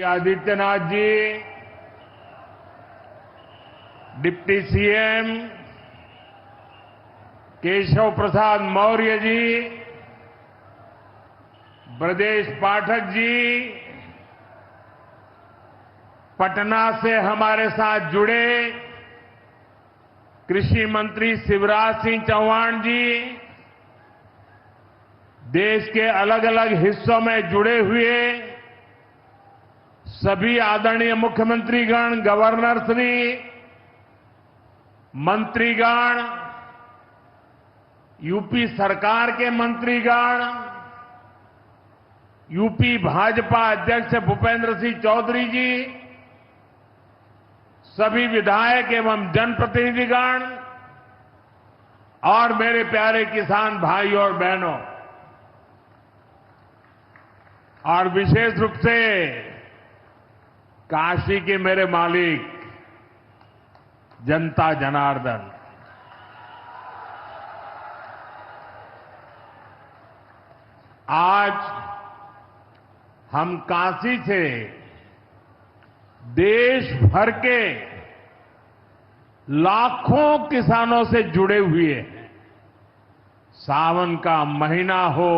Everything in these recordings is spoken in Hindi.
आदित्यनाथ जी, डिप्टी सीएम केशव प्रसाद मौर्य जी, ब्रजेश पाठक जी, पटना से हमारे साथ जुड़े कृषि मंत्री शिवराज सिंह चौहान जी, देश के अलग अलग हिस्सों में जुड़े हुए सभी आदरणीय मुख्यमंत्रीगण, गवर्नर श्री, मंत्रीगण, यूपी सरकार के मंत्रीगण, यूपी भाजपा अध्यक्ष भूपेंद्र सिंह चौधरी जी, सभी विधायक एवं जनप्रतिनिधिगण और मेरे प्यारे किसान भाई और बहनों, और विशेष रूप से काशी के मेरे मालिक जनता जनार्दन, आज हम काशी से देश भर के लाखों किसानों से जुड़े हुए हैं। सावन का महीना हो,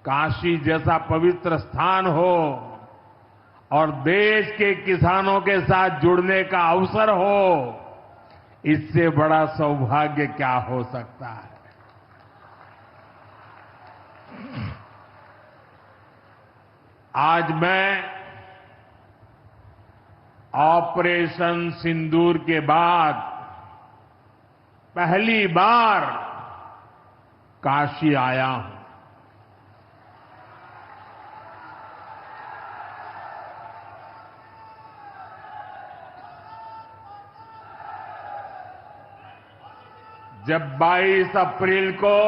काशी जैसा पवित्र स्थान हो और देश के किसानों के साथ जुड़ने का अवसर हो, इससे बड़ा सौभाग्य क्या हो सकता है। आज मैं ऑपरेशन सिंदूर के बाद पहली बार काशी आया हूं। जब 22 अप्रैल को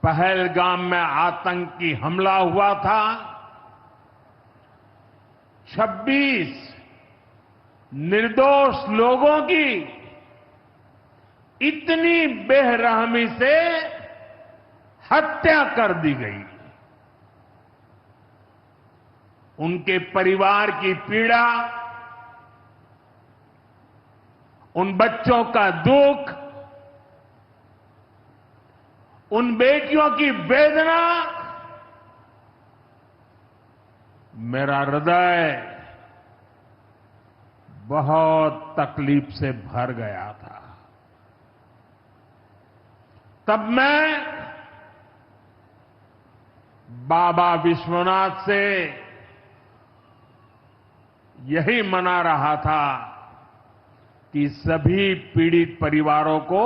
पहलगाम में आतंकी हमला हुआ था, 26 निर्दोष लोगों की इतनी बेरहमी से हत्या कर दी गई। उनके परिवार की पीड़ा, उन बच्चों का दुख, उन बेटियों की वेदना, मेरा हृदय बहुत तकलीफ से भर गया था। तब मैं बाबा विश्वनाथ से यही मना रहा था कि सभी पीड़ित परिवारों को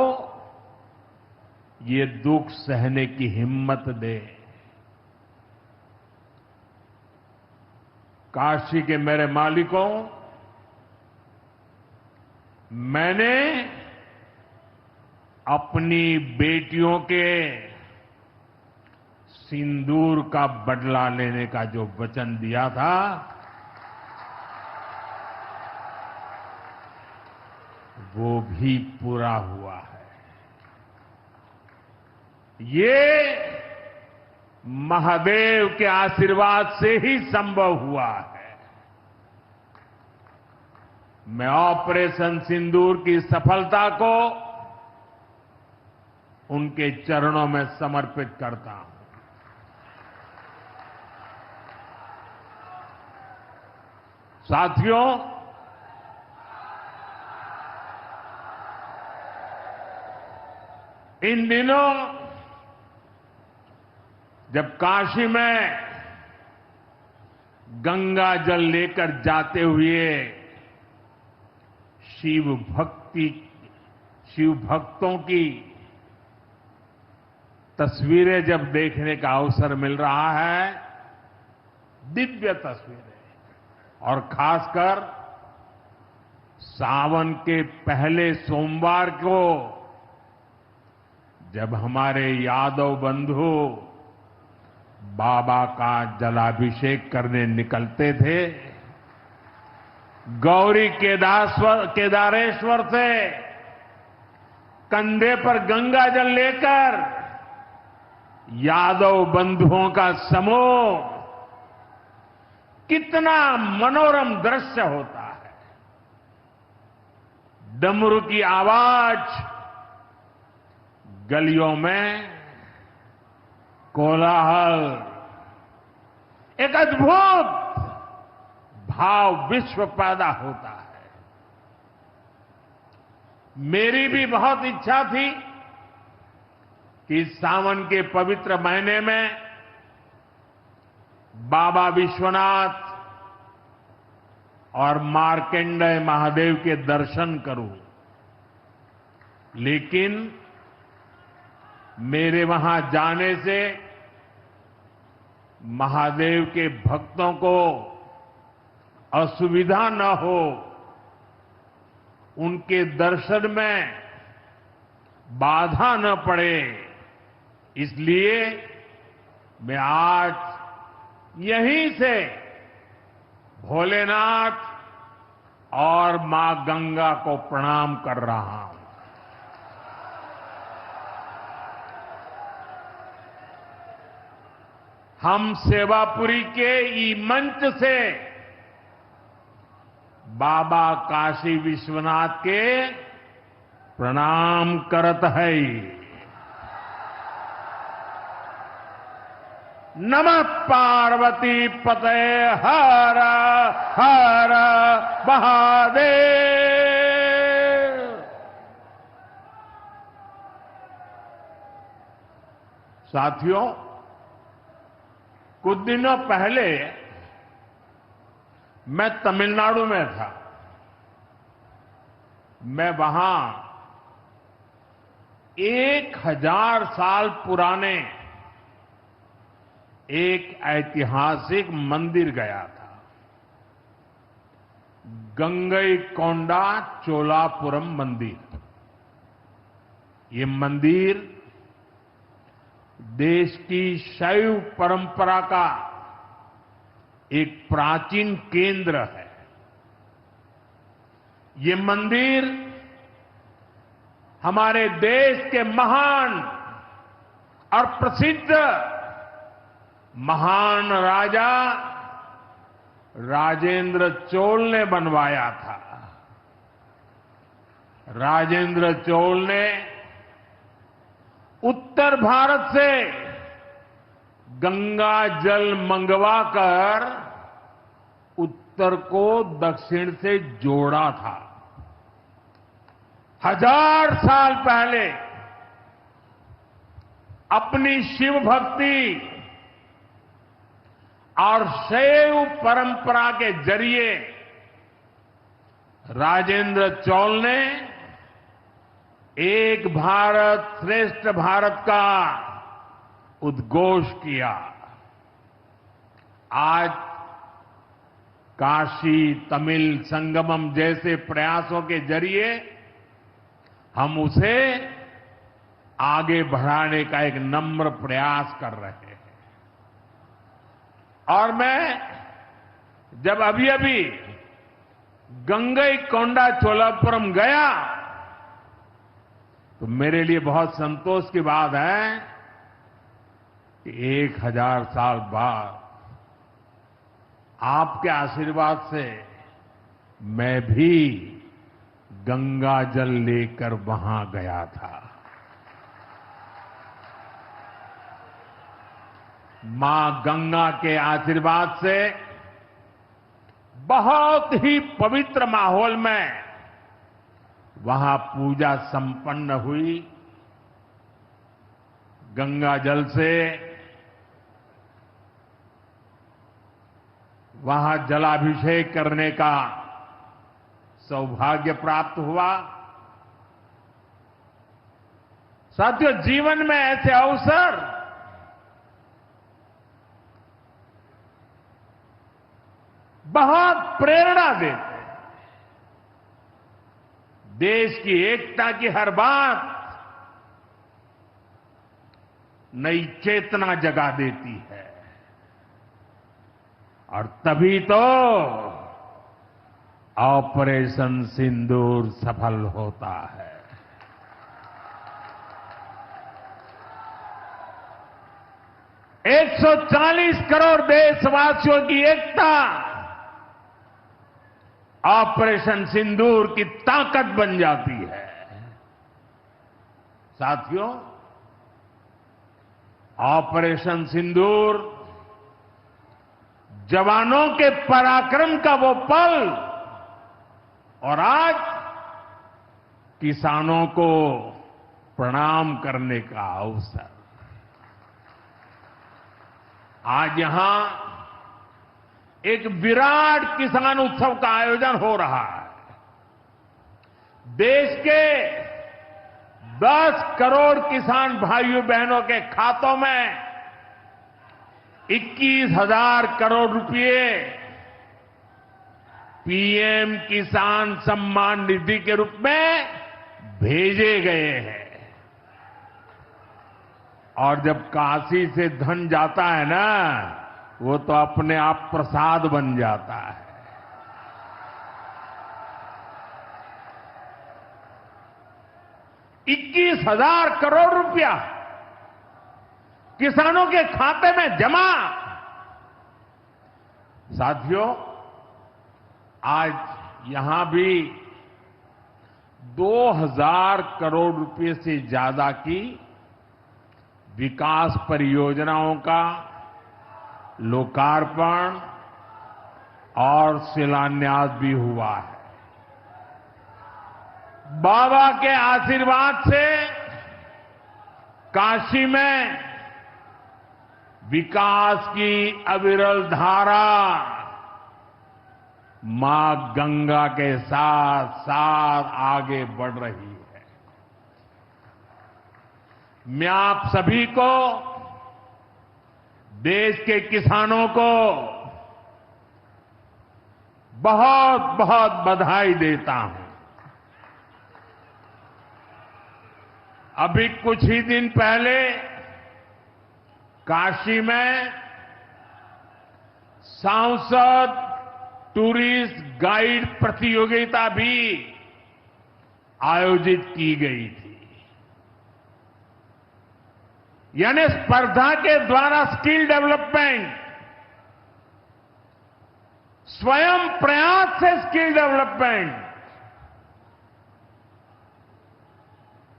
ये दुख सहने की हिम्मत दे। काशी के मेरे मालिकों, मैंने अपनी बेटियों के सिंदूर का बदला लेने का जो वचन दिया था, वो भी पूरा हुआ है। ये महादेव के आशीर्वाद से ही संभव हुआ है। मैं ऑपरेशन सिंदूर की सफलता को उनके चरणों में समर्पित करता हूं। साथियों, इन दिनों जब काशी में गंगा जल लेकर जाते हुए शिव भक्तों की तस्वीरें जब देखने का अवसर मिल रहा है, दिव्य तस्वीरें, और खासकर सावन के पहले सोमवार को जब हमारे यादव बंधु बाबा का जलाभिषेक करने निकलते थे, गौरी केदारेश्वर से कंधे पर गंगा जल लेकर यादव बंधुओं का समूह कितना मनोरम दृश्य होता है। डमरू की आवाज, गलियों में कोलाहल, एक अद्भुत भाव विश्व पैदा होता है। मेरी भी बहुत इच्छा थी कि इस सावन के पवित्र महीने में बाबा विश्वनाथ और मार्कंडेय महादेव के दर्शन करूं, लेकिन मेरे वहां जाने से महादेव के भक्तों को असुविधा न हो, उनके दर्शन में बाधा न पड़े, इसलिए मैं आज यहीं से भोलेनाथ और मां गंगा को प्रणाम कर रहा हूं। हम सेवापुरी के ई मंच से बाबा काशी विश्वनाथ के प्रणाम करत है। नमः पार्वती पते हर हर महादेव। साथियों, कुछ दिनों पहले मैं तमिलनाडु में था। मैं वहां 1000 साल पुराने एक ऐतिहासिक मंदिर गया था, गंगईकोंडा चोलापुरम मंदिर। ये मंदिर देश की शैव परंपरा का एक प्राचीन केंद्र है। ये मंदिर हमारे देश के महान और प्रसिद्ध महान राजा राजेंद्र चोल ने बनवाया था। राजेंद्र चोल ने उत्तर भारत से गंगा जल मंगवाकर उत्तर को दक्षिण से जोड़ा था। 1000 साल पहले अपनी शिव भक्ति और शैव परंपरा के जरिए राजेंद्र चोल ने एक भारत श्रेष्ठ भारत का उद्घोष किया। आज काशी तमिल संगमम जैसे प्रयासों के जरिए हम उसे आगे बढ़ाने का एक नम्र प्रयास कर रहे हैं। और मैं जब अभी गंगईकोंडा चोलापुरम गया तो मेरे लिए बहुत संतोष की बात है कि 1000 साल बाद आपके आशीर्वाद से मैं भी गंगा जल लेकर वहां गया था। मां गंगा के आशीर्वाद से बहुत ही पवित्र माहौल में वहां पूजा संपन्न हुई। गंगा जल से वहां जलाभिषेक करने का सौभाग्य प्राप्त हुआ। साथियों, जीवन में ऐसे अवसर बहुत प्रेरणा देते हैं। देश की एकता की हर बात नई चेतना जगा देती है और तभी तो ऑपरेशन सिंदूर सफल होता है। एक 140 करोड़ देशवासियों की एकता ऑपरेशन सिंदूर की ताकत बन जाती है। साथियों, ऑपरेशन सिंदूर जवानों के पराक्रम का वो पल और आज किसानों को प्रणाम करने का अवसर। आज यहां एक विराट किसान उत्सव का आयोजन हो रहा है। देश के 10 करोड़ किसान भाइयों बहनों के खातों में 21,000 करोड़ रुपए पीएम किसान सम्मान निधि के रूप में भेजे गए हैं। और जब काशी से धन जाता है ना, वो तो अपने आप प्रसाद बन जाता है। ₹21,000 करोड़ रुपया किसानों के खाते में जमा। साथियों, आज यहां भी 2,000 करोड़ रुपए से ज्यादा की विकास परियोजनाओं का लोकार्पण और शिलान्यास भी हुआ है। बाबा के आशीर्वाद से काशी में विकास की अविरल धारा मां गंगा के साथ साथ आगे बढ़ रही है। मैं आप सभी को, देश के किसानों को बहुत बहुत बधाई देता हूं। अभी कुछ ही दिन पहले काशी में सांसद टूरिस्ट गाइड प्रतियोगिता भी आयोजित की गई थी। यानी स्पर्धा के द्वारा स्किल डेवलपमेंट, स्वयं प्रयास से स्किल डेवलपमेंट,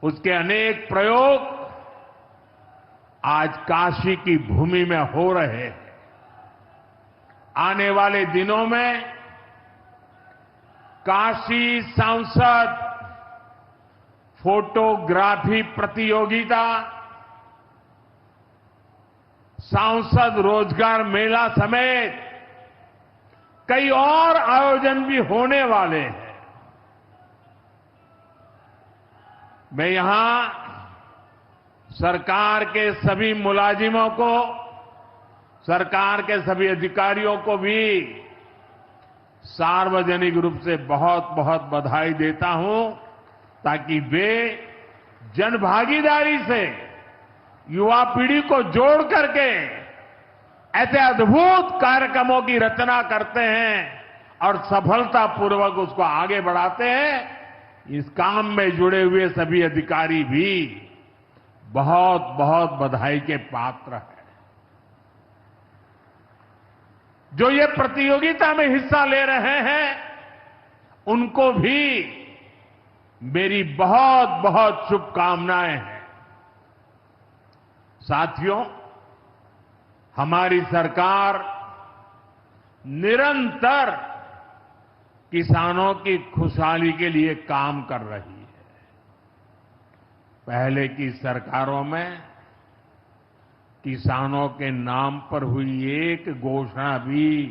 उसके अनेक प्रयोग आज काशी की भूमि में हो रहे हैं। आने वाले दिनों में काशी सांसद फोटोग्राफी प्रतियोगिता, सांसद रोजगार मेला समेत कई और आयोजन भी होने वाले हैं। मैं यहां सरकार के सभी मुलाजिमों को, सरकार के सभी अधिकारियों को भी सार्वजनिक रूप से बहुत बहुत बधाई देता हूं, ताकि वे जनभागीदारी से युवा पीढ़ी को जोड़ करके ऐसे अद्भुत कार्यक्रमों की रचना करते हैं और सफलतापूर्वक उसको आगे बढ़ाते हैं। इस काम में जुड़े हुए सभी अधिकारी भी बहुत बहुत बधाई के पात्र हैं। जो ये प्रतियोगिता में हिस्सा ले रहे हैं, उनको भी मेरी बहुत बहुत शुभकामनाएं हैं। साथियों, हमारी सरकार निरंतर किसानों की खुशहाली के लिए काम कर रही है। पहले की सरकारों में किसानों के नाम पर हुई एक घोषणा भी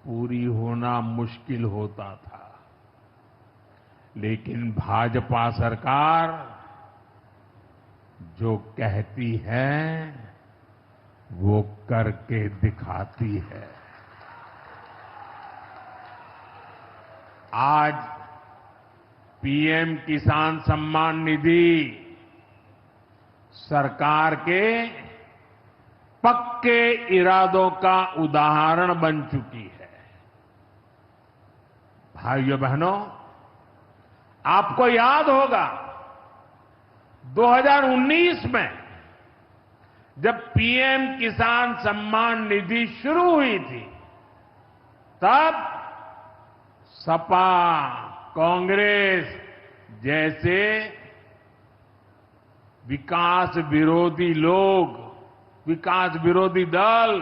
पूरी होना मुश्किल होता था, लेकिन भाजपा सरकार जो कहती है वो करके दिखाती है। आज पीएम किसान सम्मान निधि सरकार के पक्के इरादों का उदाहरण बन चुकी है। भाइयों बहनों, आपको याद होगा 2019 में जब पीएम किसान सम्मान निधि शुरू हुई थी, तब सपा, कांग्रेस जैसे विकास विरोधी लोग, विकास विरोधी दल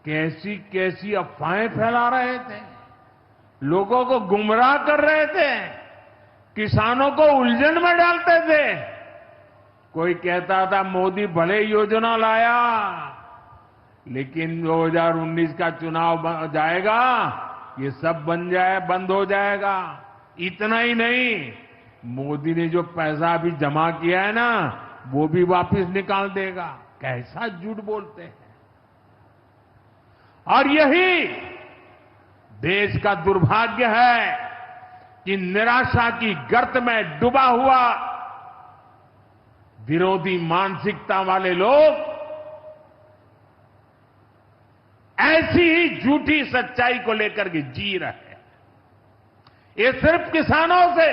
कैसी कैसी अफवाहें फैला रहे थे, लोगों को गुमराह कर रहे थे, किसानों को उलझन में डालते थे। कोई कहता था मोदी भले योजना लाया, लेकिन 2019 का चुनाव जाएगा, ये सब बंद हो जाएगा। इतना ही नहीं, मोदी ने जो पैसा अभी जमा किया है ना, वो भी वापस निकाल देगा। कैसा झूठ बोलते हैं। और यही देश का दुर्भाग्य है कि निराशा की गर्त में डूबा हुआ विरोधी मानसिकता वाले लोग ऐसी ही झूठी सच्चाई को लेकर के जी रहे हैं। ये सिर्फ किसानों से,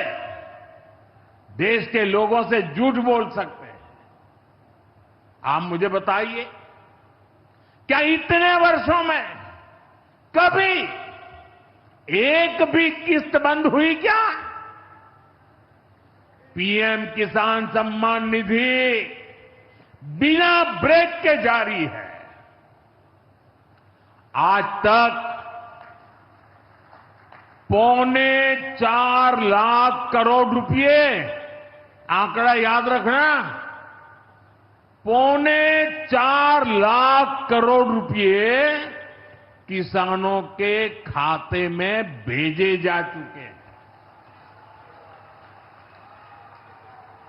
देश के लोगों से झूठ बोल सकते हैं। आप मुझे बताइए, क्या इतने वर्षों में कभी एक भी किस्त बंद हुई क्या? पीएम किसान सम्मान निधि बिना ब्रेक के जारी है। आज तक 4.25 लाख करोड़ रुपए, आंकड़ा याद रखना, 4.25 लाख करोड़ रुपए किसानों के खाते में भेजे जा चुके हैं।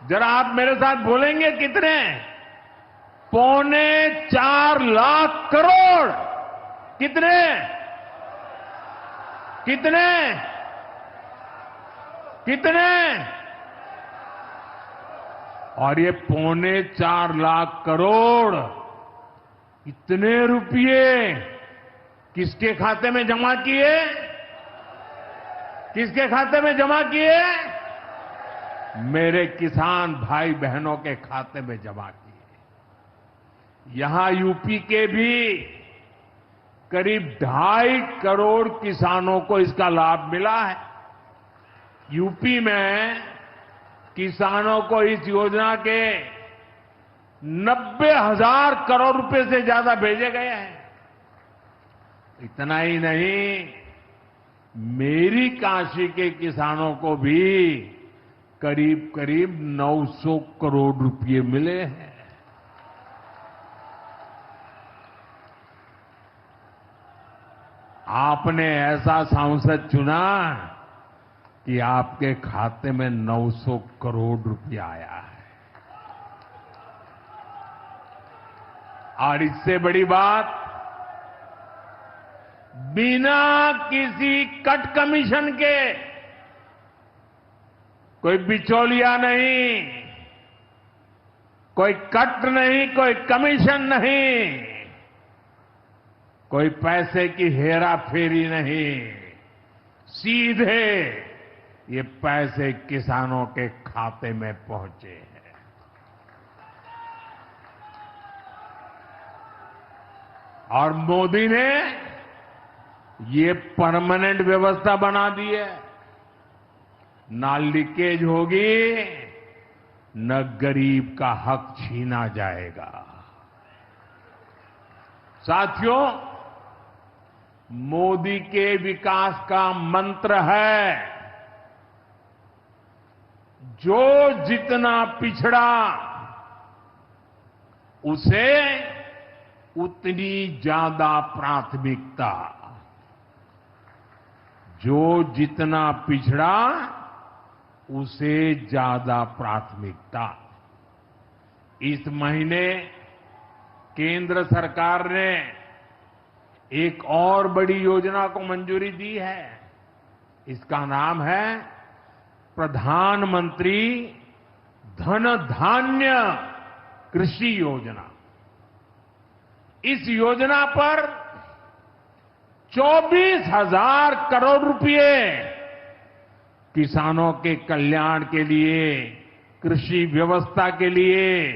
जरा आप मेरे साथ बोलेंगे कितने? 4.25 लाख करोड़। कितने? कितने? कितने? और ये 4.25 लाख करोड़ इतने रुपये किसके खाते में जमा किए? किसके खाते में जमा किए? मेरे किसान भाई बहनों के खाते में जमा किए। यहां यूपी के भी करीब 2.5 करोड़ किसानों को इसका लाभ मिला है। यूपी में किसानों को इस योजना के 90,000 करोड़ रुपए से ज्यादा भेजे गए हैं। इतना ही नहीं, मेरी काशी के किसानों को भी करीब करीब 900 करोड़ रुपए मिले हैं। आपने ऐसा सांसद चुना कि आपके खाते में 900 करोड़ रुपया आया है। और इससे बड़ी बात, बिना किसी कट कमीशन के, कोई बिचौलिया नहीं, कोई कट नहीं, कोई कमीशन नहीं, कोई पैसे की हेरा फेरी नहीं, सीधे ये पैसे किसानों के खाते में पहुंचे हैं। और मोदी ने ये परमानेंट व्यवस्था बना दी है। ना लीकेज होगी, न गरीब का हक छीना जाएगा। साथियों, मोदी के विकास का मंत्र है, जो जितना पिछड़ा उसे उतनी ज्यादा प्राथमिकता। जो जितना पिछड़ा उसे ज्यादा प्राथमिकता। इस महीने केंद्र सरकार ने एक और बड़ी योजना को मंजूरी दी है। इसका नाम है प्रधानमंत्री धन धान्य कृषि योजना। इस योजना पर 24,000 करोड़ रुपए किसानों के कल्याण के लिए, कृषि व्यवस्था के लिए,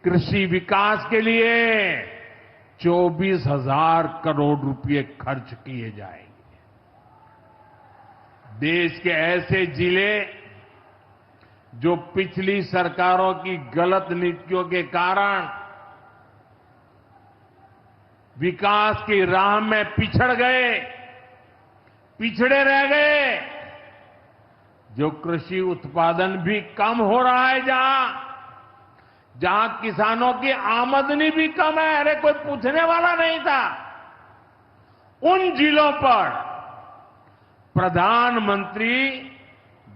कृषि विकास के लिए 24,000 करोड़ रुपए खर्च किए जाएंगे। देश के ऐसे जिले जो पिछली सरकारों की गलत नीतियों के कारण विकास की राह में पिछड़ गए, पिछड़े रह गए, जो कृषि उत्पादन भी कम हो रहा है, जहां किसानों की आमदनी भी कम है, अरे कोई पूछने वाला नहीं था, उन जिलों पर प्रधानमंत्री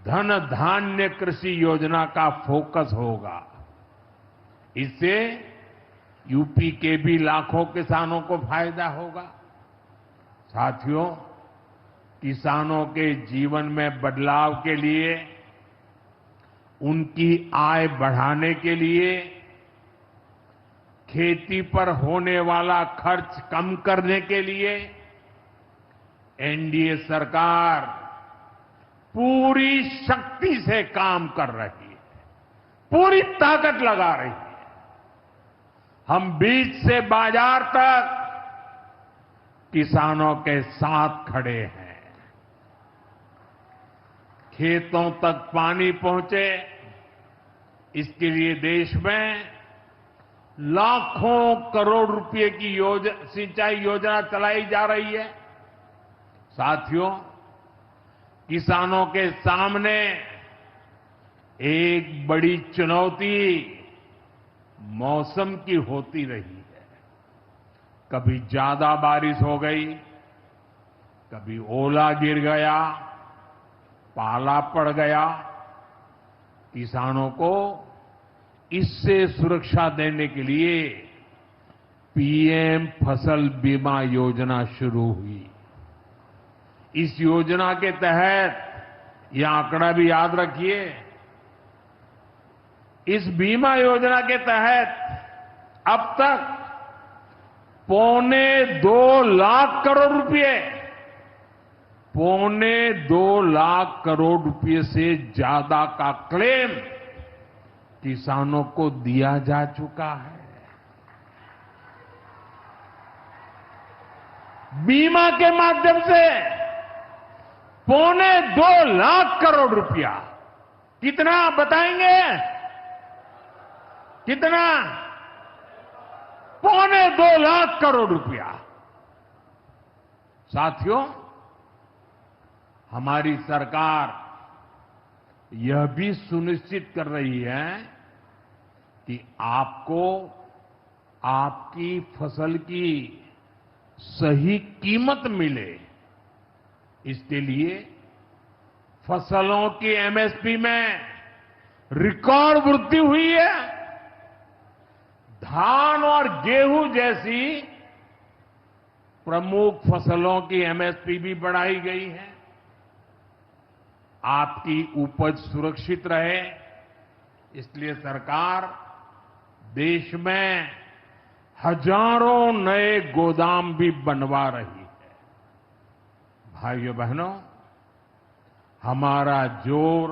धन धान्य कृषि योजना का फोकस होगा। इससे यूपी के भी लाखों किसानों को फायदा होगा। साथियों, किसानों के जीवन में बदलाव के लिए, उनकी आय बढ़ाने के लिए, खेती पर होने वाला खर्च कम करने के लिए एनडीए सरकार पूरी शक्ति से काम कर रही है, पूरी ताकत लगा रही है। हम बीज से बाजार तक किसानों के साथ खड़े हैं। खेतों तक पानी पहुंचे, इसके लिए देश में लाखों करोड़ रुपए की सिंचाई योजना चलाई जा रही है। साथियों, किसानों के सामने एक बड़ी चुनौती मौसम की होती रही है। कभी ज्यादा बारिश हो गई, कभी ओला गिर गया, पाला पड़ गया। किसानों को इससे सुरक्षा देने के लिए पीएम फसल बीमा योजना शुरू हुई। इस योजना के तहत, यह आंकड़ा भी याद रखिए, इस बीमा योजना के तहत अब तक 2.25 लाख करोड़ रुपए, 2.25 लाख करोड़ रुपए से ज्यादा का क्लेम किसानों को दिया जा चुका है। बीमा के माध्यम से 2.25 लाख करोड़ रुपया, कितना बताएंगे? कितना? 2.25 लाख करोड़ रुपया। साथियों, हमारी सरकार यह भी सुनिश्चित कर रही है कि आपको आपकी फसल की सही कीमत मिले। इसके लिए फसलों की एमएसपी में रिकॉर्ड वृद्धि हुई है। धान और गेहूं जैसी प्रमुख फसलों की एमएसपी भी बढ़ाई गई है। आपकी उपज सुरक्षित रहे, इसलिए सरकार देश में हजारों नए गोदाम भी बनवा रही है। भाइयों बहनों, हमारा जोर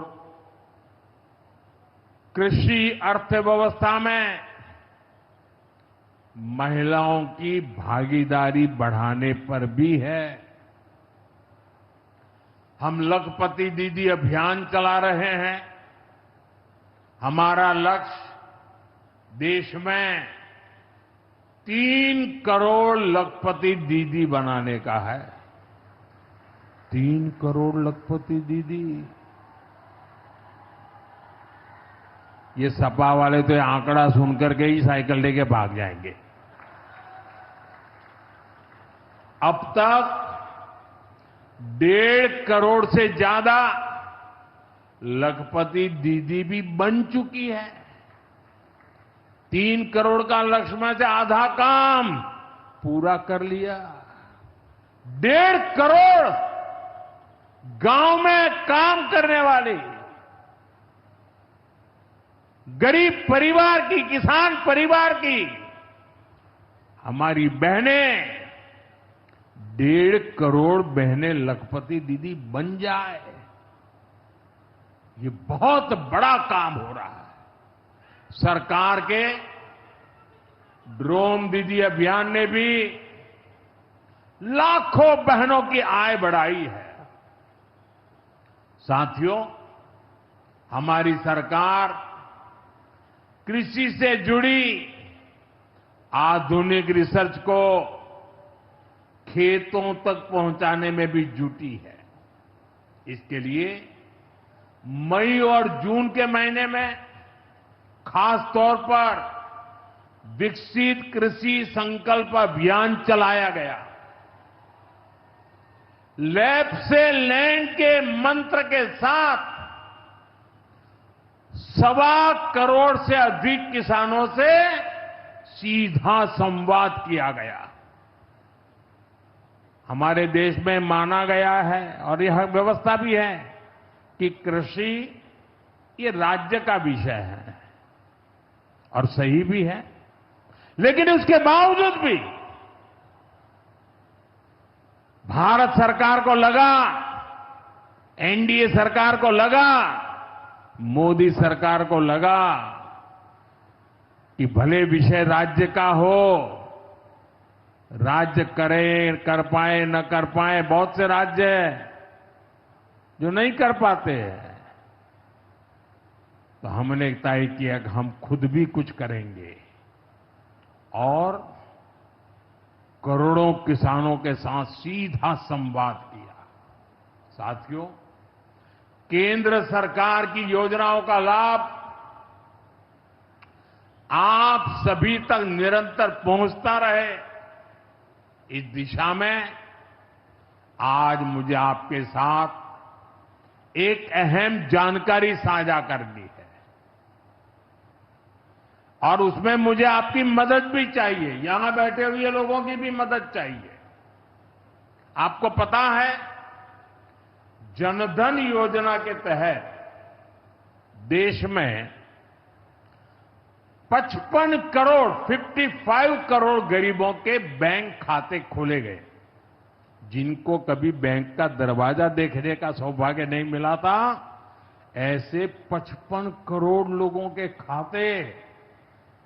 कृषि अर्थव्यवस्था में महिलाओं की भागीदारी बढ़ाने पर भी है। हम लखपति दीदी अभियान चला रहे हैं। हमारा लक्ष्य देश में 3 करोड़ लखपति दीदी बनाने का है। 3 करोड़ लखपति दीदी। ये सपा वाले तो ये आंकड़ा सुनकर के ही साइकिल लेके भाग जाएंगे। अब तक 1.5 करोड़ से ज्यादा लखपति दीदी भी बन चुकी है। 3 करोड़ का लक्ष्य में से आधा काम पूरा कर लिया। 1.5 करोड़ गांव में काम करने वाली गरीब परिवार की, किसान परिवार की हमारी बहनें, 1.5 करोड़ बहनें लखपति दीदी बन जाए, ये बहुत बड़ा काम हो रहा है। सरकार के ड्रोन दीदी अभियान ने भी लाखों बहनों की आय बढ़ाई है। साथियों, हमारी सरकार कृषि से जुड़ी आधुनिक रिसर्च को खेतों तक पहुंचाने में भी जुटी है। इसके लिए मई और जून के महीने में खास तौर पर विकसित कृषि संकल्प अभियान चलाया गया। लैब से लैंड के मंत्र के साथ 1.25 करोड़ से अधिक किसानों से सीधा संवाद किया गया। हमारे देश में माना गया है और यह व्यवस्था भी है कि कृषि ये राज्य का विषय है और सही भी है, लेकिन उसके बावजूद भी भारत सरकार को लगा, एनडीए सरकार को लगा, मोदी सरकार को लगा कि भले विषय राज्य का हो, राज्य करे, कर पाए न कर पाए, बहुत से राज्य जो नहीं कर पाते हैं, तो हमने तय किया कि हम खुद भी कुछ करेंगे और करोड़ों किसानों के साथ सीधा संवाद किया। साथियों, केंद्र सरकार की योजनाओं का लाभ आप सभी तक निरंतर पहुंचता रहे, इस दिशा में आज मुझे आपके साथ एक अहम जानकारी साझा करनी है और उसमें मुझे आपकी मदद भी चाहिए। यहां बैठे हुए लोगों की भी मदद चाहिए। आपको पता है, जनधन योजना के तहत देश में 55 करोड़ गरीबों के बैंक खाते खोले गए। जिनको कभी बैंक का दरवाजा देखने का सौभाग्य नहीं मिला था, ऐसे 55 करोड़ लोगों के खाते,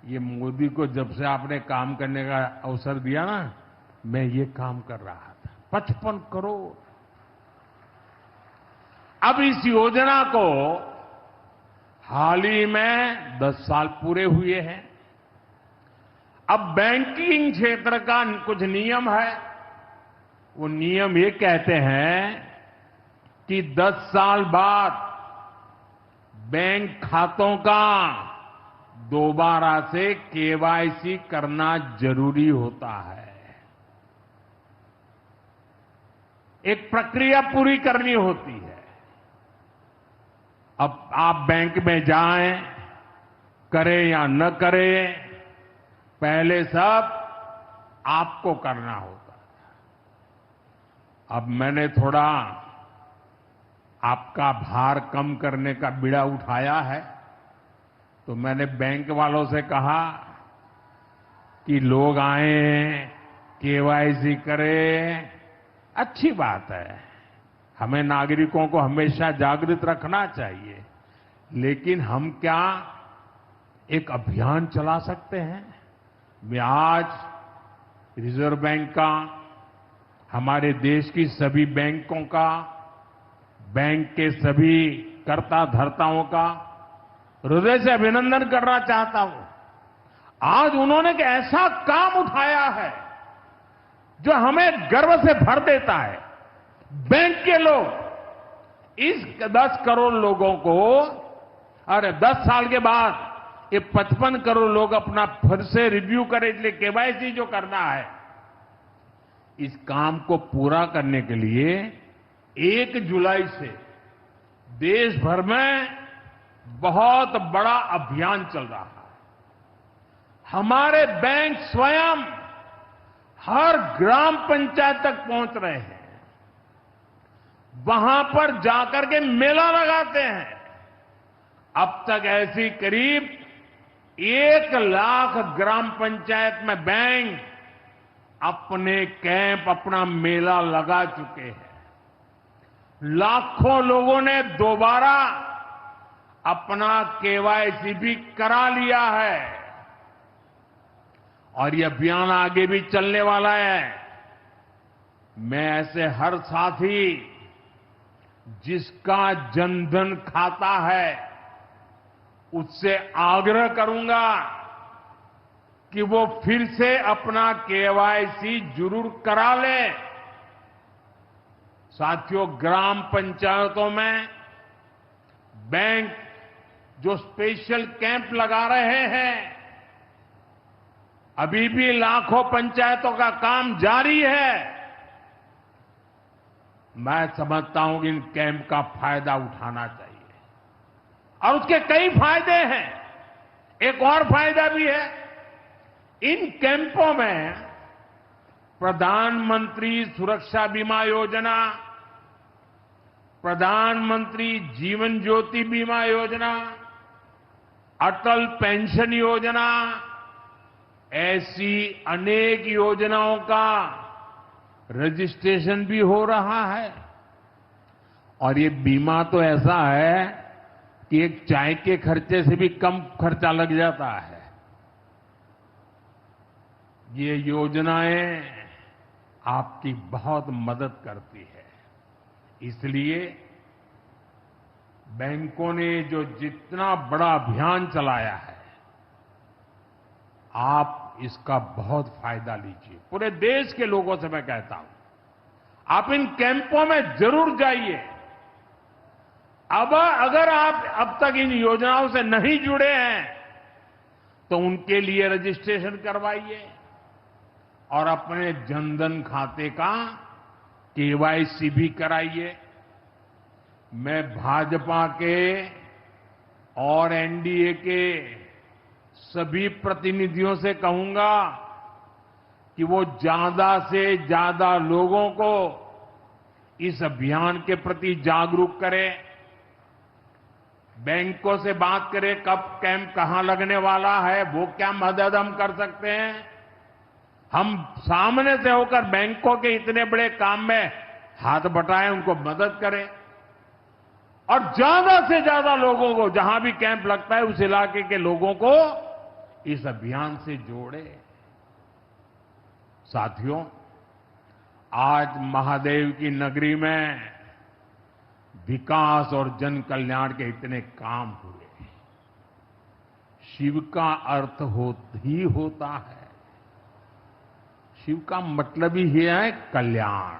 ये मोदी को जब से आपने काम करने का अवसर दिया ना, मैं ये काम कर रहा था। 55 करोड़। अब इस योजना को हाल ही में 10 साल पूरे हुए हैं। अब बैंकिंग क्षेत्र का कुछ नियम है। वो नियम ये कहते हैं कि 10 साल बाद बैंक खातों का दोबारा से केवाईसी करना जरूरी होता है। एक प्रक्रिया पूरी करनी होती है। अब आप बैंक में जाएं, करें या न करें, पहले सब आपको करना होता था। अब मैंने थोड़ा आपका भार कम करने का बीड़ा उठाया है, तो मैंने बैंक वालों से कहा कि लोग आएं, केवाईसी करें, अच्छी बात है। हमें नागरिकों को हमेशा जागृत रखना चाहिए, लेकिन हम क्या एक अभियान चला सकते हैं? मैं आज रिजर्व बैंक का, हमारे देश की सभी बैंकों का, बैंक के सभी कर्ता धर्ताओं का हृदय से अभिनंदन करना चाहता हूं। आज उन्होंने एक ऐसा काम उठाया है जो हमें गर्व से भर देता है। बैंक के लोग इस 10 करोड़ लोगों को, अरे 10 साल के बाद ये 55 करोड़ लोग अपना फिर से रिव्यू करें, इसलिए केवाईसी जो करना है, इस काम को पूरा करने के लिए 1 जुलाई से देश भर में बहुत बड़ा अभियान चल रहा है। हमारे बैंक स्वयं हर ग्राम पंचायत तक पहुंच रहे हैं, वहां पर जाकर के मेला लगाते हैं। अब तक ऐसी करीब 1 लाख ग्राम पंचायत में बैंक अपने कैंप, अपना मेला लगा चुके हैं। लाखों लोगों ने दोबारा अपना केवाईसी भी करा लिया है और ये अभियान आगे भी चलने वाला है। मैं ऐसे हर साथी जिसका जनधन खाता है उससे आग्रह करूंगा कि वो फिर से अपना केवाईसी जरूर करा ले। साथियों, ग्राम पंचायतों में बैंक जो स्पेशल कैंप लगा रहे हैं, अभी भी लाखों पंचायतों का काम जारी है। मैं समझता हूं कि इन कैंप का फायदा उठाना चाहिए और उसके कई फायदे हैं। एक और फायदा भी है, इन कैंपों में प्रधानमंत्री सुरक्षा बीमा योजना, प्रधानमंत्री जीवन ज्योति बीमा योजना, अटल पेंशन योजना, ऐसी अनेक योजनाओं का रजिस्ट्रेशन भी हो रहा है। और ये बीमा तो ऐसा है कि एक चाय के खर्चे से भी कम खर्चा लग जाता है। ये योजनाएं आपकी बहुत मदद करती है। इसलिए बैंकों ने जो जितना बड़ा अभियान चलाया है, आप इसका बहुत फायदा लीजिए। पूरे देश के लोगों से मैं कहता हूं, आप इन कैंपों में जरूर जाइए। अब अगर आप अब तक इन योजनाओं से नहीं जुड़े हैं तो उनके लिए रजिस्ट्रेशन करवाइए और अपने जनधन खाते का केवाईसी भी कराइए। मैं भाजपा के और एनडीए के सभी प्रतिनिधियों से कहूंगा कि वो ज्यादा से ज्यादा लोगों को इस अभियान के प्रति जागरूक करें। बैंकों से बात करें कब कैंप कहां लगने वाला है, वो क्या मदद हम कर सकते हैं। हम सामने से होकर बैंकों के इतने बड़े काम में हाथ बटाएं, उनको मदद करें और ज्यादा से ज्यादा लोगों को, जहां भी कैंप लगता है उस इलाके के लोगों को इस अभियान से जोड़े। साथियों, आज महादेव की नगरी में विकास और जन कल्याण के इतने काम हुए। शिव का अर्थ ही होता है, शिव का मतलब ही है कल्याण।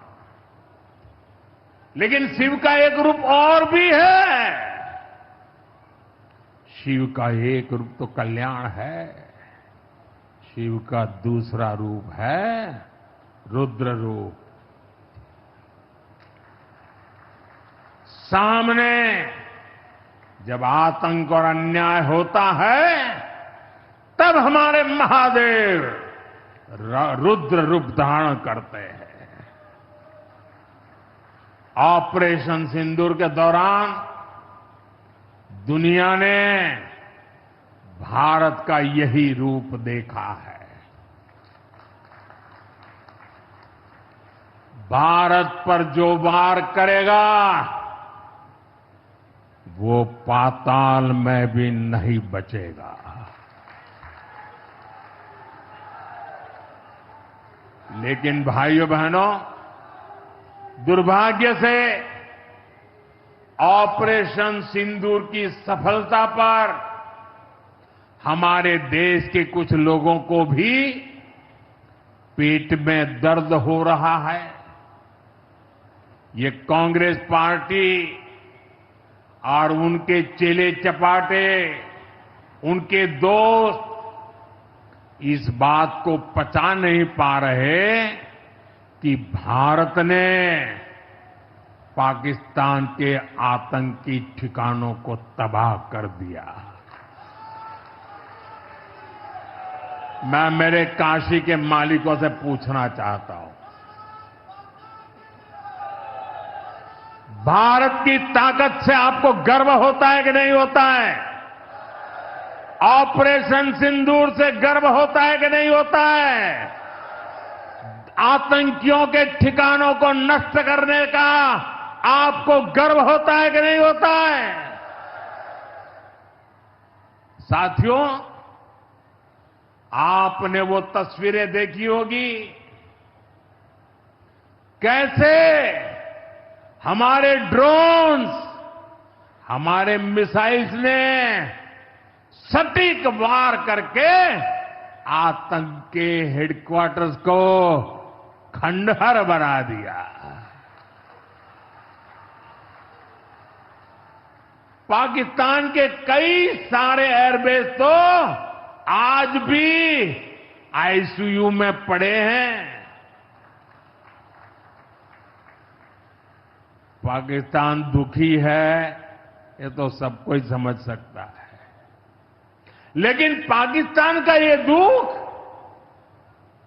लेकिन शिव का एक रूप और भी है। शिव का एक रूप तो कल्याण है, शिव का दूसरा रूप है रुद्र रूप। सामने जब आतंक और अन्याय होता है तब हमारे महादेव रुद्र रूप धारण करते हैं। ऑपरेशन सिंदूर के दौरान दुनिया ने भारत का यही रूप देखा है। भारत पर जो वार करेगा वो पाताल में भी नहीं बचेगा। लेकिन भाइयों बहनों, दुर्भाग्य से ऑपरेशन सिंदूर की सफलता पर हमारे देश के कुछ लोगों को भी पेट में दर्द हो रहा है। ये कांग्रेस पार्टी और उनके चेले चपाटे, उनके दोस्त इस बात को पचा नहीं पा रहे कि भारत ने पाकिस्तान के आतंकी ठिकानों को तबाह कर दिया। मैं मेरे काशी के मालिकों से पूछना चाहता हूं, भारत की ताकत से आपको गर्व होता है कि नहीं होता है? ऑपरेशन सिंदूर से गर्व होता है कि नहीं होता है? आतंकियों के ठिकानों को नष्ट करने का आपको गर्व होता है कि नहीं होता है? साथियों, आपने वो तस्वीरें देखी होगी कैसे हमारे ड्रोन्स, हमारे मिसाइल्स ने सटीक वार करके आतंक के हेडक्वार्टर्स को खंडहर बना दिया। पाकिस्तान के कई सारे एयरबेस तो आज भी आईसीयू में पड़े हैं। पाकिस्तान दुखी है, ये तो सब कोई समझ सकता है, लेकिन पाकिस्तान का ये दुख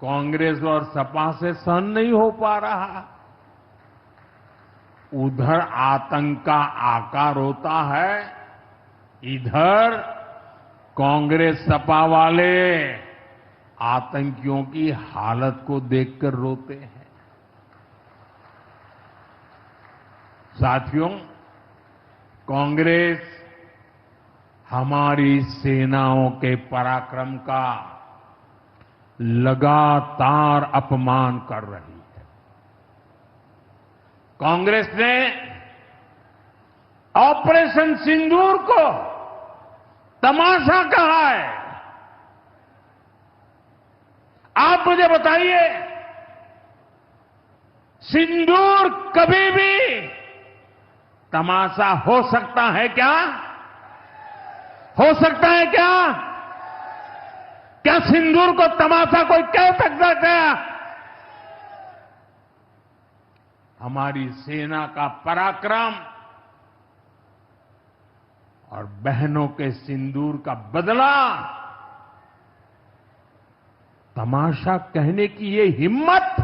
कांग्रेस और सपा से सहन नहीं हो पा रहा। उधर आतंक का आकार होता है, इधर कांग्रेस सपा वाले आतंकियों की हालत को देखकर रोते हैं। साथियों, कांग्रेस हमारी सेनाओं के पराक्रम का लगातार अपमान कर रही है। कांग्रेस ने ऑपरेशन सिंदूर को तमाशा कहा है। आप मुझे बताइए, सिंदूर कभी भी तमाशा हो सकता है क्या? हो सकता है क्या? क्या सिंदूर को तमाशा कोई कह सकता है क्या? हमारी सेना का पराक्रम और बहनों के सिंदूर का बदला तमाशा कहने की ये हिम्मत,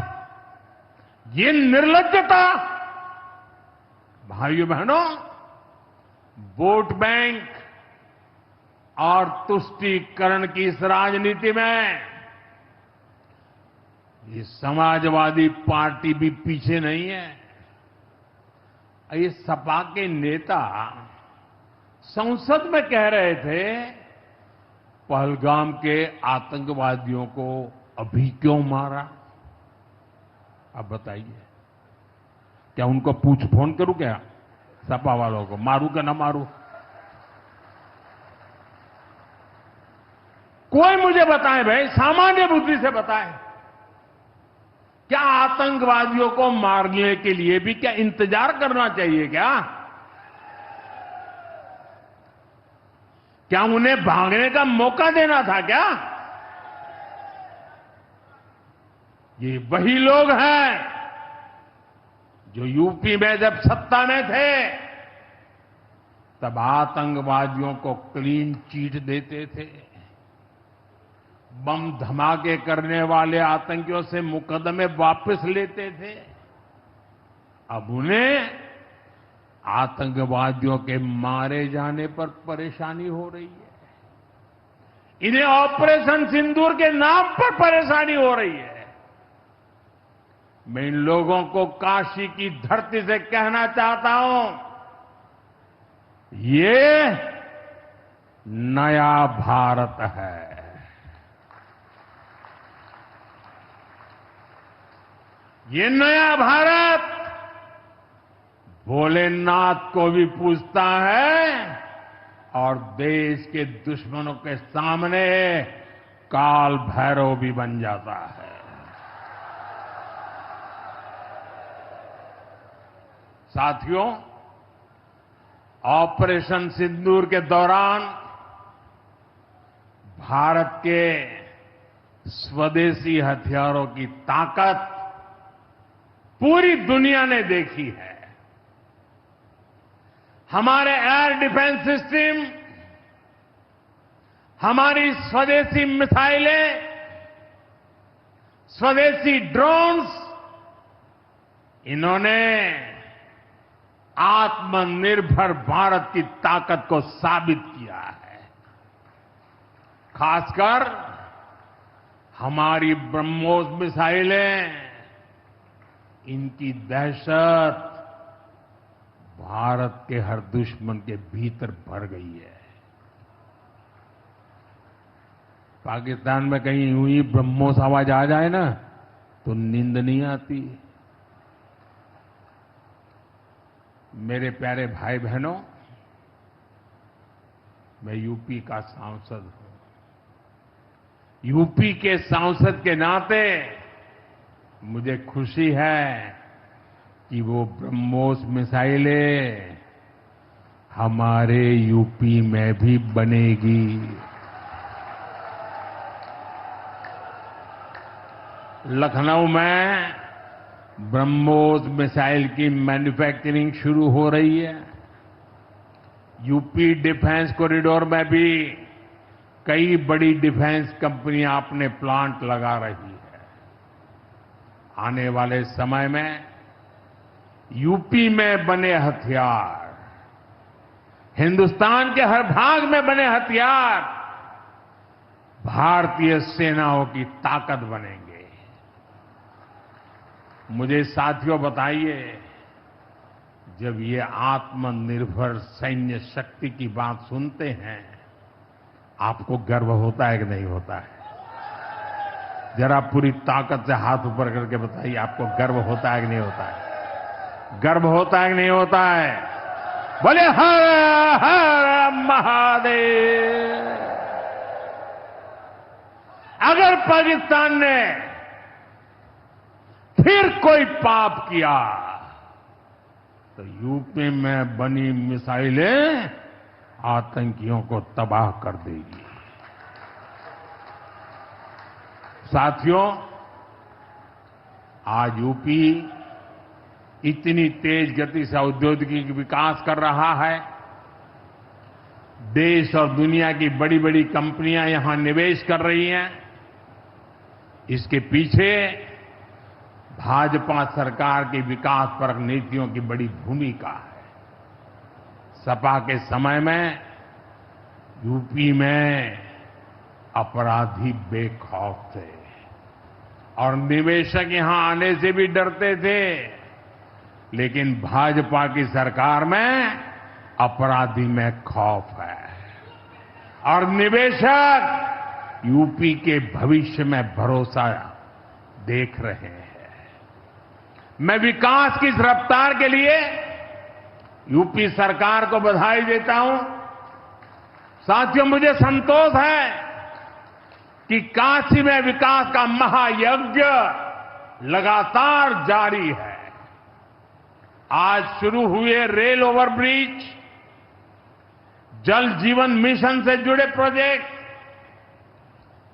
ये निर्लज्जता, भाइयों बहनों, वोट बैंक और तुष्टीकरण की इस राजनीति में ये समाजवादी पार्टी भी पीछे नहीं है। ये सपा के नेता संसद में कह रहे थे, पहलगाम के आतंकवादियों को अभी क्यों मारा? अब बताइए, क्या उनको पूछ फोन करूं क्या? सपा वालों को मारूं क्या ना मारूं? कोई मुझे बताए भाई, सामान्य बुद्धि से बताए, क्या आतंकवादियों को मारने के लिए भी क्या इंतजार करना चाहिए क्या? क्या उन्हें भागने का मौका देना था क्या? ये वही लोग हैं जो यूपी में जब सत्ता में थे तब आतंकवादियों को क्लीन चिट देते थे, बम धमाके करने वाले आतंकियों से मुकदमे वापस लेते थे। अब उन्हें आतंकवादियों के मारे जाने पर परेशानी हो रही है। इन्हें ऑपरेशन सिंदूर के नाम पर परेशानी हो रही है। मैं इन लोगों को काशी की धरती से कहना चाहता हूं, ये नया भारत है। ये नया भारत भोलेनाथ को भी पूजता है और देश के दुश्मनों के सामने काल भैरव भी बन जाता है। साथियों, ऑपरेशन सिंदूर के दौरान भारत के स्वदेशी हथियारों की ताकत पूरी दुनिया ने देखी है। हमारे एयर डिफेंस सिस्टम, हमारी स्वदेशी मिसाइलें, स्वदेशी ड्रोन्स, इन्होंने आत्मनिर्भर भारत की ताकत को साबित किया है। खासकर हमारी ब्रह्मोस मिसाइलें, इनकी दहशत भारत के हर दुश्मन के भीतर भर गई है। पाकिस्तान में कहीं यूं ही ब्रह्मोस आवाज आ जाए ना तो नींद नहीं आती। मेरे प्यारे भाई बहनों, मैं यूपी का सांसद हूं। यूपी के सांसद के नाते मुझे खुशी है कि वो ब्रह्मोस मिसाइलें हमारे यूपी में भी बनेगी। लखनऊ में ब्रह्मोस मिसाइल की मैन्युफैक्चरिंग शुरू हो रही है। यूपी डिफेंस कॉरिडोर में भी कई बड़ी डिफेंस कंपनियां अपने प्लांट लगा रही है। आने वाले समय में यूपी में बने हथियार, हिंदुस्तान के हर भाग में बने हथियार भारतीय सेनाओं की ताकत बनेंगे। मुझे साथियों बताइए, जब ये आत्मनिर्भर सैन्य शक्ति की बात सुनते हैं, आपको गर्व होता है कि नहीं होता है? जरा पूरी ताकत से हाथ ऊपर करके बताइए, आपको गर्व होता है कि नहीं होता है? गर्व होता है कि नहीं होता है? बोले हर हर महादेव। अगर पाकिस्तान ने फिर कोई पाप किया तो यूपी में बनी मिसाइलें आतंकियों को तबाह कर देगी। साथियों, आज यूपी इतनी तेज गति से औद्योगिक विकास कर रहा है। देश और दुनिया की बड़ी बड़ी कंपनियां यहां निवेश कर रही हैं। इसके पीछे भाजपा सरकार की विकासपरक नीतियों की बड़ी भूमिका है। सपा के समय में यूपी में अपराधी बेखौफ थे और निवेशक यहां आने से भी डरते थे, लेकिन भाजपा की सरकार में अपराधी में खौफ है और निवेशक यूपी के भविष्य में भरोसा देख रहे हैं। मैं विकास की इस रफ्तार के लिए यूपी सरकार को बधाई देता हूं। साथियों, मुझे संतोष है कि काशी में विकास का महायज्ञ लगातार जारी है। आज शुरू हुए रेल ओवरब्रिज, जल जीवन मिशन से जुड़े प्रोजेक्ट,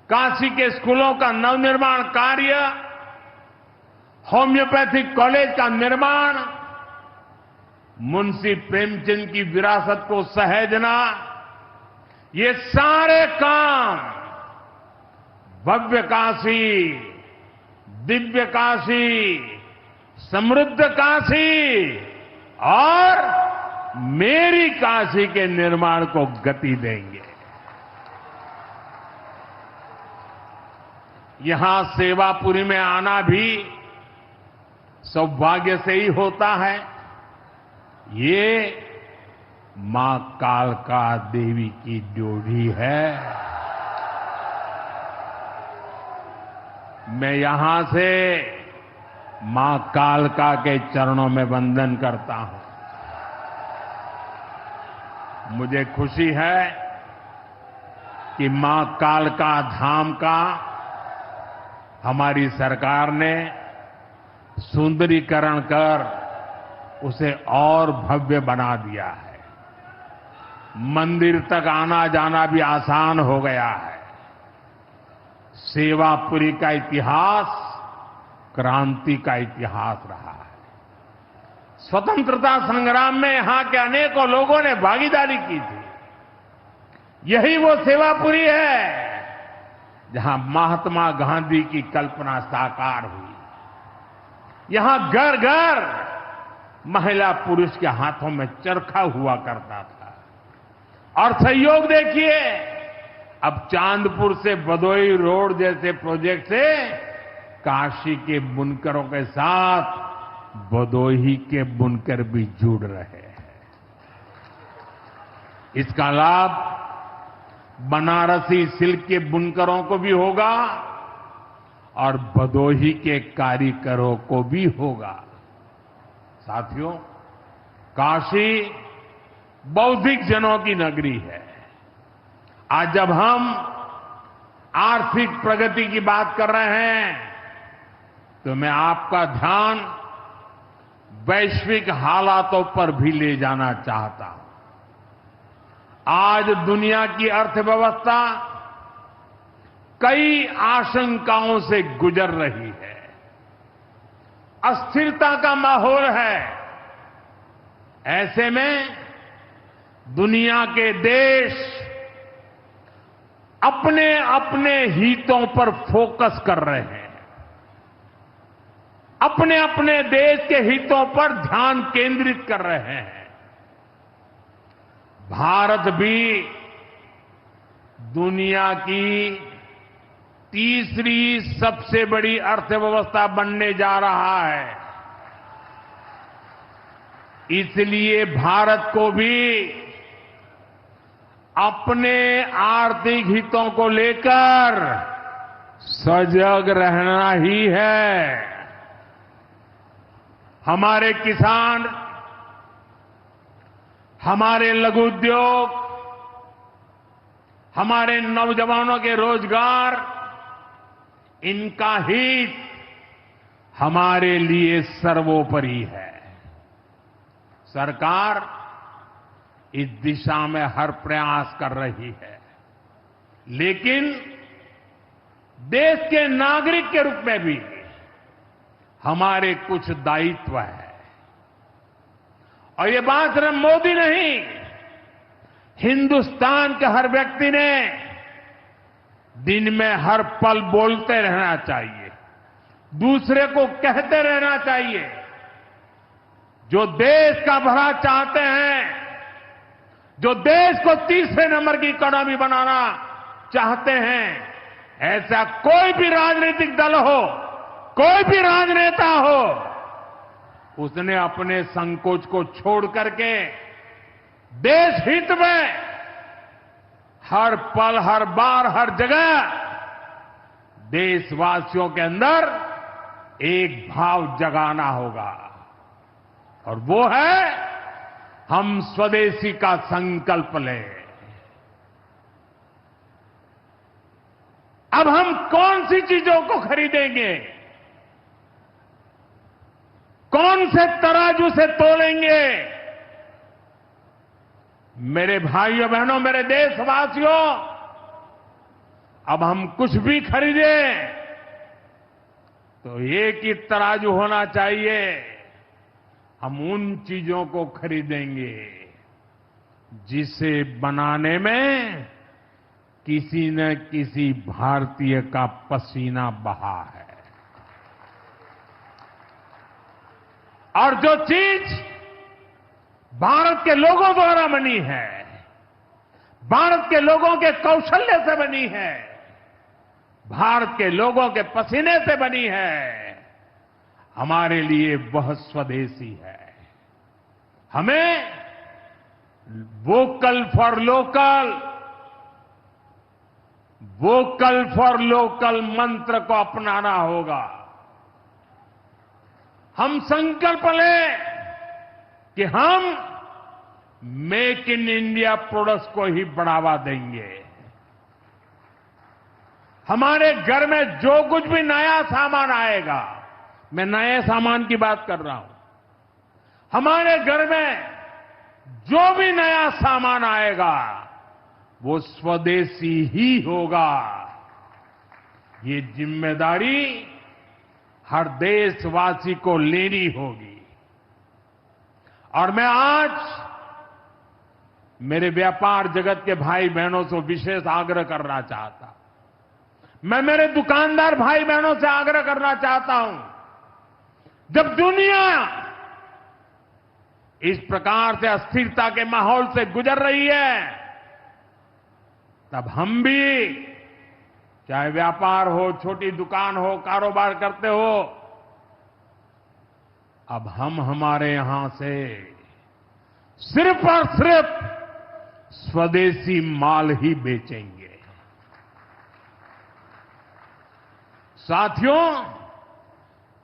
काशी के स्कूलों का नवनिर्माण कार्य, होम्योपैथिक कॉलेज का निर्माण, मुंशी प्रेमचंद की विरासत को सहेजना, ये सारे काम भव्य काशी, दिव्य काशी, समृद्ध काशी और मेरी काशी के निर्माण को गति देंगे। यहां सेवापुरी में आना भी सौभाग्य से ही होता है। ये मां कालका देवी की ड्योढ़ी है। मैं यहां से मां कालका के चरणों में वंदन करता हूं। मुझे खुशी है कि मां कालका धाम का हमारी सरकार ने सुंदरीकरण कर उसे और भव्य बना दिया है। मंदिर तक आना जाना भी आसान हो गया है। सेवापुरी का इतिहास क्रांति का इतिहास रहा है। स्वतंत्रता संग्राम में यहां के अनेकों लोगों ने भागीदारी की थी। यही वो सेवापुरी है जहां महात्मा गांधी की कल्पना साकार हुई। यहां घर घर महिला पुरुष के हाथों में चरखा हुआ करता था। और सहयोग देखिए, अब चांदपुर से भदोई रोड जैसे प्रोजेक्ट से काशी के बुनकरों के साथ भदोही के बुनकर भी जुड़ रहे हैं। इसका लाभ बनारसी सिल्क के बुनकरों को भी होगा और भदोही के कारीगरों को भी होगा। साथियों, काशी बौद्धिक जनों की नगरी है। आज जब हम आर्थिक प्रगति की बात कर रहे हैं तो मैं आपका ध्यान वैश्विक हालातों पर भी ले जाना चाहता हूं। आज दुनिया की अर्थव्यवस्था कई आशंकाओं से गुजर रही है। अस्थिरता का माहौल है। ऐसे में दुनिया के देश अपने अपने हितों पर फोकस कर रहे हैं। अपने अपने देश के हितों पर ध्यान केंद्रित कर रहे हैं। भारत भी दुनिया की तीसरी सबसे बड़ी अर्थव्यवस्था बनने जा रहा है। इसलिए भारत को भी अपने आर्थिक हितों को लेकर सजग रहना ही है। हमारे किसान, हमारे लघु उद्योग, हमारे नौजवानों के रोजगार, इनका हित हमारे लिए सर्वोपरि है। सरकार इस दिशा में हर प्रयास कर रही है, लेकिन देश के नागरिक के रूप में भी हमारे कुछ दायित्व है। और ये बात सिर्फ मोदी नहीं, हिंदुस्तान के हर व्यक्ति ने दिन में हर पल बोलते रहना चाहिए, दूसरे को कहते रहना चाहिए। जो देश का भला चाहते हैं, जो देश को तीसरे नंबर की इकोनॉमी बनाना चाहते हैं, ऐसा कोई भी राजनीतिक दल हो, कोई भी राजनेता हो, उसने अपने संकोच को छोड़ करके देश हित में हर पल, हर बार, हर जगह देशवासियों के अंदर एक भाव जगाना होगा, और वो है हम स्वदेशी का संकल्प लें। अब हम कौन सी चीजों को खरीदेंगे, कौन से तराजू से तोलेंगे? मेरे भाइयों बहनों, मेरे देशवासियों, अब हम कुछ भी खरीदें तो एक ही तराजू होना चाहिए। हम उन चीजों को खरीदेंगे जिसे बनाने में किसी न किसी भारतीय का पसीना बहा है। और जो चीज भारत के लोगों द्वारा बनी है, भारत के लोगों के कौशल्य से बनी है, भारत के लोगों के पसीने से बनी है, हमारे लिए वह स्वदेशी है। हमें vocal for local, vocal for local मंत्र को अपनाना होगा। हम संकल्प लें कि हम मेक इन इंडिया प्रोडक्ट्स को ही बढ़ावा देंगे। हमारे घर में जो कुछ भी नया सामान आएगा, मैं नए सामान की बात कर रहा हूं, हमारे घर में जो भी नया सामान आएगा वो स्वदेशी ही होगा। ये जिम्मेदारी हर देशवासी को लेनी होगी। और मैं आज मेरे व्यापार जगत के भाई बहनों से विशेष आग्रह करना चाहता हूं। मैं मेरे दुकानदार भाई बहनों से आग्रह करना चाहता हूं, जब दुनिया इस प्रकार से अस्थिरता के माहौल से गुजर रही है, तब हम भी, चाहे व्यापार हो, छोटी दुकान हो, कारोबार करते हो, अब हम हमारे यहां से सिर्फ और सिर्फ स्वदेशी माल ही बेचेंगे। साथियों,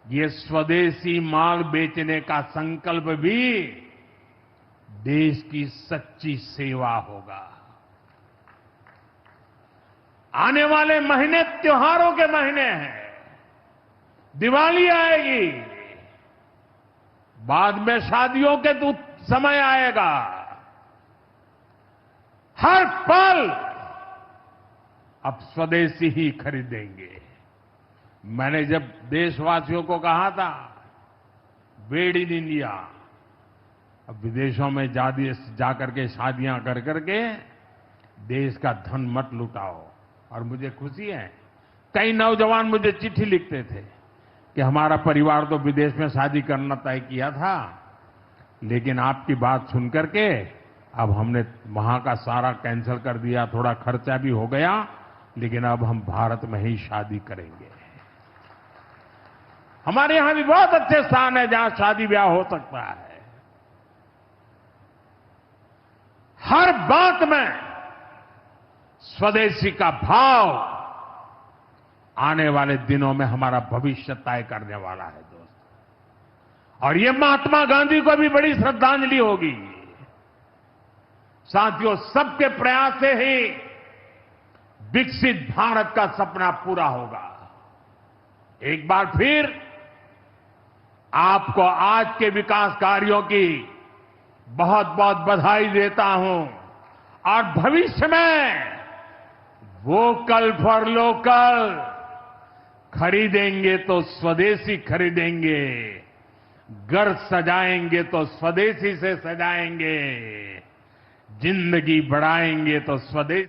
ये स्वदेशी माल बेचने का संकल्प भी देश की सच्ची सेवा होगा। आने वाले महीने त्योहारों के महीने हैं। दिवाली आएगी, बाद में शादियों के समय आएगा। हर पल अब स्वदेशी ही खरीदेंगे। मैंने जब देशवासियों को कहा था मेड इन इंडिया, अब विदेशों में जाकर के शादियां कर करके देश का धन मत लुटाओ। और मुझे खुशी है, कई नौजवान मुझे चिट्ठी लिखते थे कि हमारा परिवार तो विदेश में शादी करना तय किया था, लेकिन आपकी बात सुन करके अब हमने वहां का सारा कैंसिल कर दिया। थोड़ा खर्चा भी हो गया, लेकिन अब हम भारत में ही शादी करेंगे। हमारे यहां भी बहुत अच्छे स्थान है जहां शादी ब्याह हो सकता है। हर बात में स्वदेशी का भाव आने वाले दिनों में हमारा भविष्य तय करने वाला है दोस्त। और ये महात्मा गांधी को भी बड़ी श्रद्धांजलि होगी। साथियों, सबके प्रयास से ही विकसित भारत का सपना पूरा होगा। एक बार फिर आपको आज के विकास कार्यों की बहुत बहुत बधाई देता हूं। और भविष्य में वोकल फॉर लोकल, खरीदेंगे तो स्वदेशी खरीदेंगे, घर सजाएंगे तो स्वदेशी से सजाएंगे, जिंदगी बढ़ाएंगे तो स्वदेशी